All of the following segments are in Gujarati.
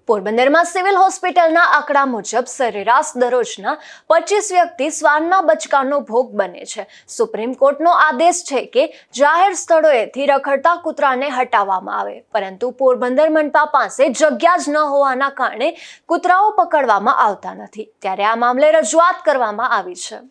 પોરબંદરમાં સિવિલ હોસ્પિટલના આંકડા મુજબ સરેરાશ દરરોજના 25 વ્યક્તિ શ્વાનના બચકાનો ભોગ બને છે। સુપ્રીમ કોર્ટનો આદેશ છે કે જાહેર સ્થળોએથી રખડતા કૂતરાને હટાવવામાં આવે, પરંતુ પોરબંદર મનપા પાસે જગ્યા જ ન હોવાના કારણે કૂતરાઓ પકડવામાં આવતા નથી। ત્યારે આ મામલે રજૂઆત કરવામાં આવી છે।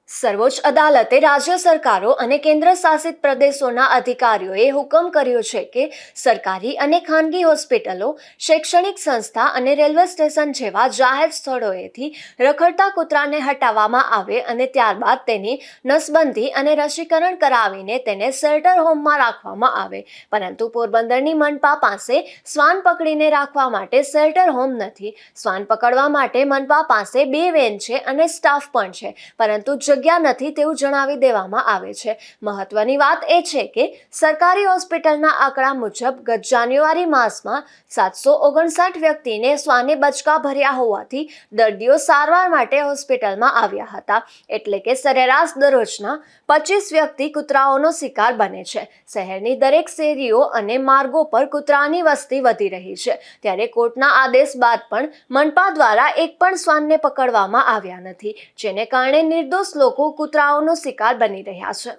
સર્વોચ્ચ અદાલતે રાજ્ય સરકારો અને કેન્દ્ર શાસિત પ્રદેશોના અધિકારીઓએ હુકમ કર્યો છે કે સરકારી અને ખાનગી હોસ્પિટલો, શૈક્ષણિક સંસ્થા અને રેલવે સ્ટેશન જેવા જાહેર સ્થળોએથી રખડતા કૂતરાને હટાવવામાં આવે અને ત્યારબાદ તેની નસબંધી અને રસીકરણ કરાવીને તેને શેલ્ટર હોમમાં રાખવામાં આવે, પરંતુ પોરબંદરની મનપા પાસે શ્વાન પકડીને રાખવા માટે શેલ્ટર હોમ નથી। શ્વાન પકડવા માટે મનપા પાસે 2 વેન છે અને સ્ટાફ પણ છે, પરંતુ જગ્યા નથી તેવું જણાવી દેવામાં આવે છે। મહત્વની વાત એ છે કે સરકારી હોસ્પિટલના આંકડા મુજબ ગત જાન્યુઆરી માસમાં 759 વ્યક્તિને શ્વાને બચકા ભર્યા હોવાથી દર્દીઓ સારવાર માટે હોસ્પિટલમાં આવ્યા હતા, એટલે કે સરેરાશ દરરોજના 25 વ્યક્તિ કૂતરાઓનો શિકાર બને છે। શહેરની દરેક શેરીઓ અને માર્ગો પર કૂતરાની વસ્તી વધી રહી છે, ત્યારે કોર્ટના આદેશ બાદ પણ મનપા દ્વારા એક પણ શ્વાનને પકડવામાં આવ્યા નથી, જેને કારણે નિર્દોષ લોકો કૂતરાઓનો શિકાર બની રહ્યા છે।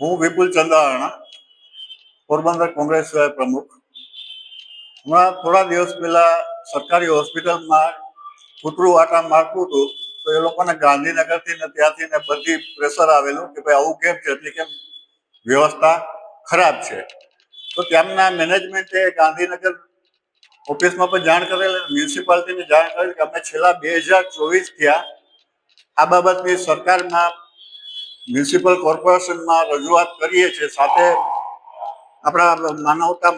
હું વિપુલ ચંદ્રાણા, પોરબંદર કોંગ્રેસ પ્રમુખ। હમણાં થોડા દિવસ પહેલા સરકારી હોસ્પિટલમાં કૂતરું આટા મારતું હતું, તો એ લોકોને ગાંધીનગરથી ને ત્યાંથી ને બધી પ્રેશર આવેલું કે ભાઈ આવું કેમ છે, એટલી કેમ વ્યવસ્થા ખરાબ છે। તો ત્યાંના મેનેજમેન્ટે ગાંધીનગર ઓફિસમાં પણ જાણ કરેલ, મ્યુનિસિપાલિટીને જાણ કરેલ કે અમે છેલ્લા 2024 આ બાબતની સરકારમાં મ્યુનિસિપલ કોર્પોરેશનમાં રજૂઆત કરીએ છીએ। સાથે આપણા માનવતા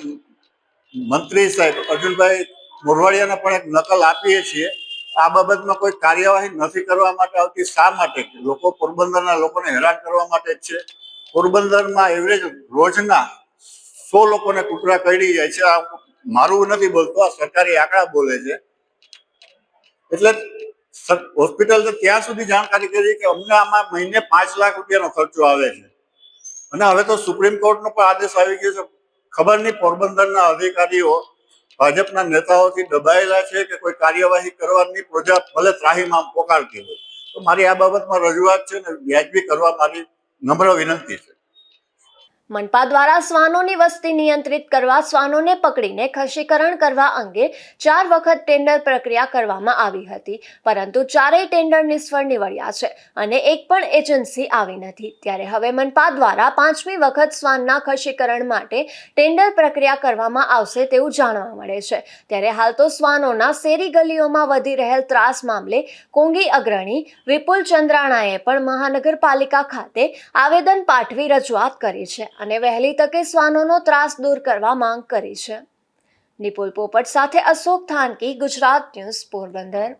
મંત્રી સાહેબ અર્જુનભાઈ મોરવાડિયાને પણ એક નકલ આપીએ છીએ। આ બાબતમાં કોઈ કાર્યવાહી નથી કરવા માટે આવતી, શા માટે? લોકો પોરબંદરના લોકોને હેરાન કરવા માટે જ છે। પોરબંદરમાં એવરેજ રોજના 100 લોકોને કૂતરા કરડી જાય છે। આ મારું નથી બોલતો, આ સરકારી આંકડા બોલે છે। એટલે હોસ્પિટલ ત્યાં સુધી જાણકારી કરી કે અમને આમાં મહિને 5 લાખ રૂપિયાનો ખર્ચો આવે છે, અને હવે તો સુપ્રીમ કોર્ટનો પણ આદેશ આવી ગયો છે। ખબર નહીં પોરબંદરના અધિકારીઓ ભાજપના નેતાઓથી દબાયેલા છે કે કોઈ કાર્યવાહી કરવાની પ્રજા ભલે ત્રાહીમામ પોકારતી હોય। તો મારી આ બાબતમાં રજૂઆત છે ને વ્યાજબી કરવા મારી નમ્ર વિનંતી છે। મનપા દ્વારા શ્વાનોની વસ્તી નિયંત્રિત કરવા શ્વાનોને પકડીને ખસીકરણ કરવા અંગે 4 વખત ટેન્ડર પ્રક્રિયા કરવામાં આવી હતી, પરંતુ ચારેય ટેન્ડર નિષ્ફળ નીવડ્યા છે અને એક પણ એજન્સી આવી નથી। ત્યારે હવે મનપા દ્વારા 5મી વખત શ્વાનના ખસીકરણ માટે ટેન્ડર પ્રક્રિયા કરવામાં આવશે તેવું જાણવા મળે છે। ત્યારે હાલ તો શ્વાનોના શેરી ગલીઓમાં વધી રહેલ ત્રાસ મામલે કોંગી અગ્રણી વિપુલ ચંદ્રાણાએ પણ મહાનગરપાલિકા ખાતે આવેદન પાઠવી રજૂઆત કરી છે અને વહેલી તકે શ્વાનોનો ત્રાસ દૂર કરવા માંગ કરી છે। નિપુલ પોપટ સાથે અશોક થાનકી, ગુજરાત ન્યૂઝ, પોરબંદર।